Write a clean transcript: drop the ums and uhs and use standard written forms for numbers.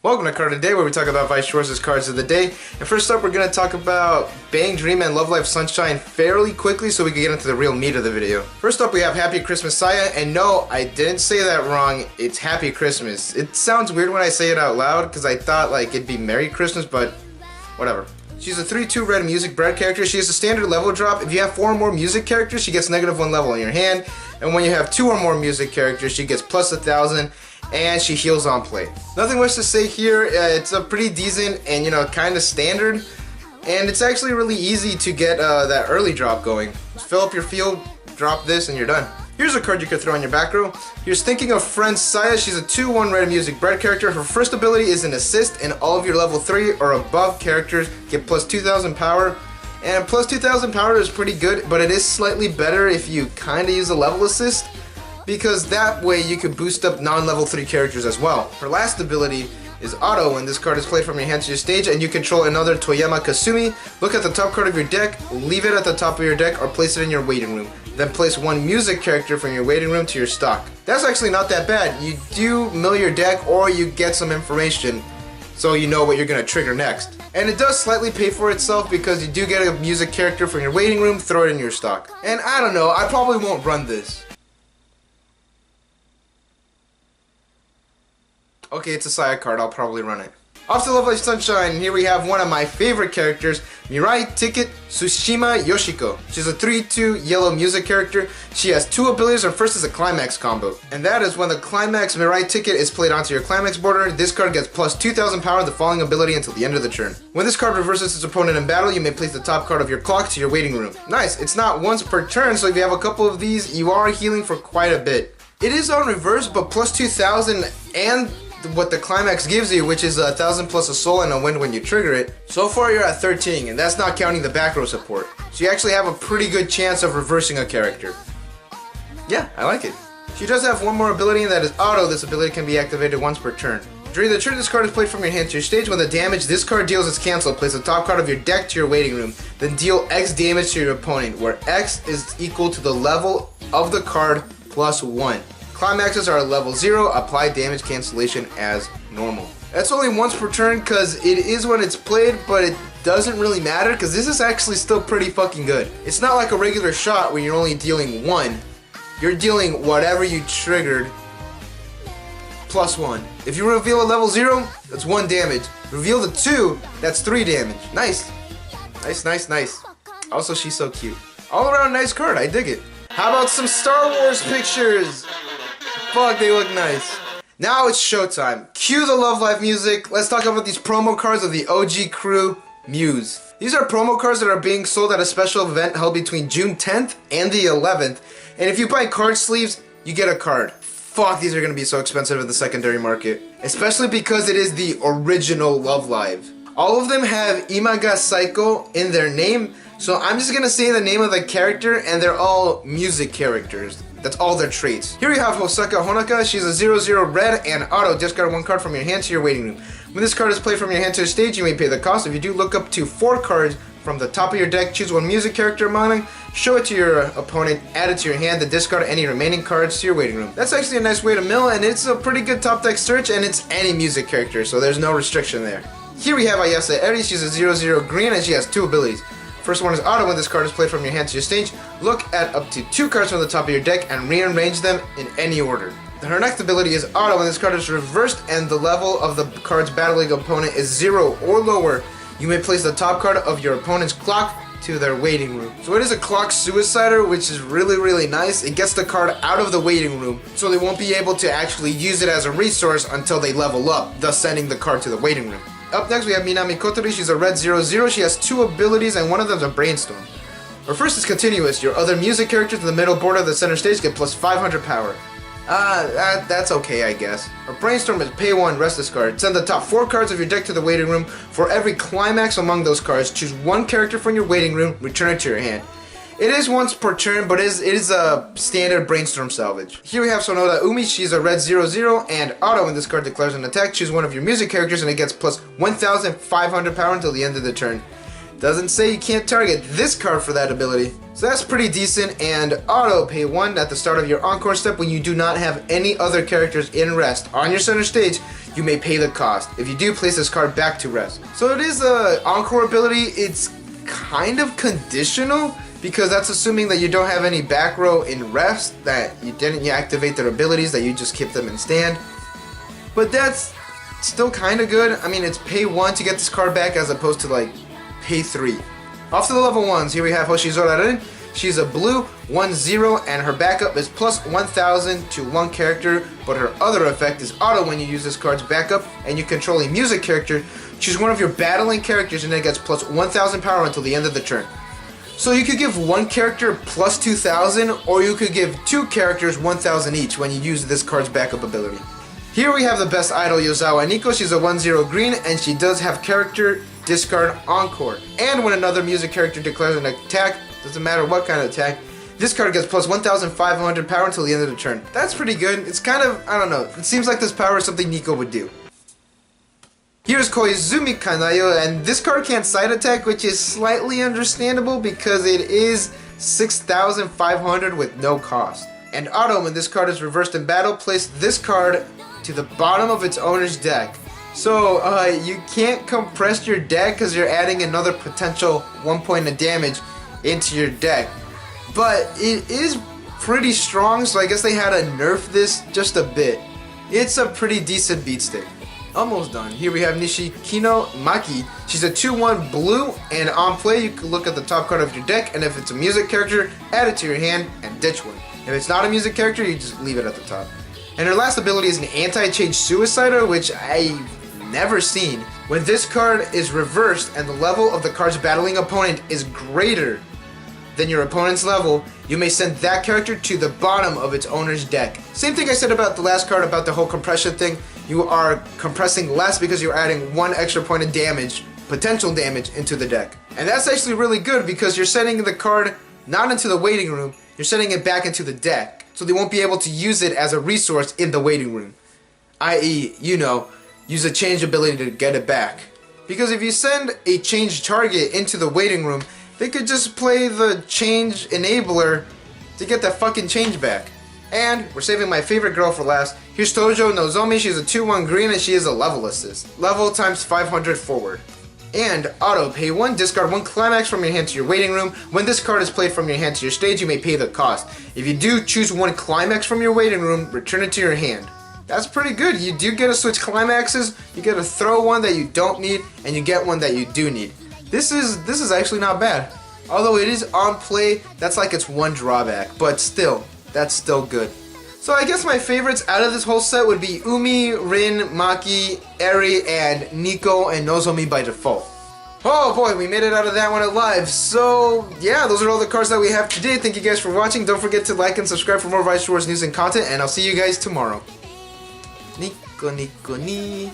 Welcome to Card of the Day, where we talk about Weiss Schwarz's cards of the day. And first up, we're going to talk about Bang Dream and Love Life Sunshine fairly quickly so we can get into the real meat of the video. First up, we have Happy Christmas Saya, and no, I didn't say that wrong. It's Happy Christmas. It sounds weird when I say it out loud because I thought like it'd be Merry Christmas, but whatever. She's a 3/2 red music bread character. She has a standard level drop. If you have 4 or more music characters, she gets -1 level in your hand. And when you have 2 or more music characters, she gets +1000. And she heals on play. Nothing much to say here. It's a pretty decent and kind of standard, and it's actually really easy to get that early drop going. Just fill up your field, drop this, and you're done. Here's a card you could throw in your back row. Here's Thinking of Friends Saya. She's a 2/1 red music bread character. Her first ability is an assist, and all of your level 3 or above characters get +2000 power. And +2000 power is pretty good, but it is slightly better if you kind of use a level assist, because that way you can boost up non-level 3 characters as well. Her last ability is Auto. When this card is played from your hand to your stage and you control another Toyama Kasumi, look at the top card of your deck, leave it at the top of your deck, or place it in your waiting room. Then place 1 music character from your waiting room to your stock. That's actually not that bad. You do mill your deck, or you get some information so you know what you're going to trigger next. And it does slightly pay for itself because you do get a music character from your waiting room, throw it in your stock. And I don't know, I probably won't run this. Okay, it's a Saya card, I'll probably run it. Off to Love Life Sunshine, here we have one of my favorite characters, Mirai Ticket Tsushima Yoshiko. She's a 3/2 yellow music character. She has 2 abilities. Her first is a Climax combo, and that is when the Climax Mirai Ticket is played onto your Climax border, this card gets +2000 power the following ability until the end of the turn. When this card reverses its opponent in battle, you may place the top card of your clock to your waiting room. Nice, it's not once per turn, so if you have a couple of these, you are healing for quite a bit. It is on reverse, but +2000 and what the Climax gives you, which is 1000 plus a soul and a wind when you trigger it. So far you're at 13, and that's not counting the back row support. So you actually have a pretty good chance of reversing a character. Yeah, I like it. She does have one more ability, and that is Auto. This ability can be activated once per turn. During the turn this card is played from your hand to your stage. When the damage this card deals is cancelled, place the top card of your deck to your waiting room. Then deal X damage to your opponent, where X is equal to the level of the card +1. Climaxes are level 0, apply damage cancellation as normal. That's only once per turn because it is when it's played, but it doesn't really matter because this is actually still pretty fucking good. It's not like a regular shot where you're only dealing 1. You're dealing whatever you triggered +1. If you reveal a level 0, that's 1 damage. Reveal the 2, that's 3 damage. Nice. Nice. Also, she's so cute. All around nice card, I dig it. How about some Star Wars pictures? Fuck, they look nice. Now it's showtime. Cue the Love Life music. Let's talk about these promo cards of the OG crew, Muse. These are promo cards that are being sold at a special event held between June 10th and the 11th. And if you buy card sleeves, you get a card. Fuck, these are going to be so expensive in the secondary market. Especially because it is the original Love Live. All of them have Imaga Saiko in their name. So I'm just going to say the name of the character, and they're all music characters. That's all their traits. Here we have Hosaka Honaka. She's a 0/0 red and Auto. Discard 1 card from your hand to your waiting room. When this card is played from your hand to the stage, you may pay the cost. If you do, look up to 4 cards from the top of your deck, choose 1 music character among them, show it to your opponent, add it to your hand, then discard any remaining cards to your waiting room. That's actually a nice way to mill, and it's a pretty good top deck search, and it's any music character, so there's no restriction there. Here we have Ayase Eri. She's a 0/0 green, and she has 2 abilities. First one is Auto. When this card is played from your hand to your stage, look at up to 2 cards from the top of your deck and rearrange them in any order. Her next ability is Auto. When this card is reversed and the level of the card's battling opponent is 0 or lower, you may place the top card of your opponent's clock to their waiting room. So it is a clock suicider, which is really nice. It gets the card out of the waiting room, so they won't be able to actually use it as a resource until they level up, thus sending the card to the waiting room. Up next we have Minami Kotori. She's a red 0/0. She has 2 abilities, and one of them is a Brainstorm. Her first is Continuous. Your other music characters in the middle border of the center stage get +500 power. That's okay, I guess. Her Brainstorm is pay 1, rest discard. Send the top 4 cards of your deck to the waiting room. For every Climax among those cards, choose 1 character from your waiting room, return it to your hand. It is once per turn, but it is a standard Brainstorm salvage. Here we have Sonoda Umi. She's a red 0/0 and Auto. When this card declares an attack, choose 1 of your music characters and it gets +1500 power until the end of the turn. Doesn't say you can't target this card for that ability. So that's pretty decent. And auto pay 1 at the start of your encore step when you do not have any other characters in rest on your center stage. You may pay the cost. If you do, place this card back to rest. So it is a encore ability. It's kind of conditional because that's assuming that you don't have any back row in rest, that you didn't activate their abilities, that you just keep them in stand. But that's still kind of good. I mean, it's pay 1 to get this card back as opposed to like pay 3. Off to the level 1s. Here we have Hoshizora. She's a blue 1-0 and her backup is plus 1000 to one character, but her other effect is auto when you use this card's backup and you control a music character. Choose one of your battling characters and it gets plus 1000 power until the end of the turn. So you could give one character plus 2000, or you could give two characters 1000 each when you use this card's backup ability. Here we have the best idol, Yozawa Nico. She's a 1-0 green and she does have character discard encore. And when another music character declares an attack, doesn't matter what kind of attack, this card gets plus 1500 power until the end of the turn. That's pretty good. It's kind of, I don't know, it seems like this power is something Nico would do. Here's Koizumi Kanayo, and this card can't side attack, which is slightly understandable because it is 6500 with no cost. And auto, when this card is reversed in battle, place this card to the bottom of its owner's deck. So you can't compress your deck because you're adding another potential 1 point of damage into your deck. But it is pretty strong, so I guess they had to nerf this just a bit. It's a pretty decent beat stick. Almost done. Here we have Nishikino Maki. She's a 2-1 blue, and on play you can look at the top card of your deck, and if it's a music character, add it to your hand and ditch one. If it's not a music character, you just leave it at the top. And her last ability is an anti-change Suicider, which I've never seen. When this card is reversed and the level of the card's battling opponent is greater than your opponent's level, you may send that character to the bottom of its owner's deck. Same thing I said about the last card about the whole compression thing. You are compressing less because you're adding 1 extra point of damage, potential damage, into the deck. And that's actually really good because you're sending the card not into the waiting room, you're sending it back into the deck. So they won't be able to use it as a resource in the waiting room. I.e., use a change ability to get it back. Because if you send a change target into the waiting room, they could just play the change enabler to get that fucking change back. And we're saving my favorite girl for last. Here's Tojo Nozomi. She's a 2-1 green and she is a level assist. Level times 500 forward. And auto pay 1, discard 1 climax from your hand to your waiting room. When this card is played from your hand to your stage, you may pay the cost. If you do, choose 1 climax from your waiting room, return it to your hand. That's pretty good. You do get to switch climaxes, you get to throw one that you don't need, and you get one that you do need. This is actually not bad. Although it is on play, that's like its one drawback, but still, that's still good. So I guess my favorites out of this whole set would be Umi, Rin, Maki, Eri, and Nico and Nozomi by default. Oh boy, we made it out of that one alive. So yeah, those are all the cards that we have today. Thank you guys for watching. Don't forget to like and subscribe for more Weiss Schwarz news and content, and I'll see you guys tomorrow. Nico Nico ni.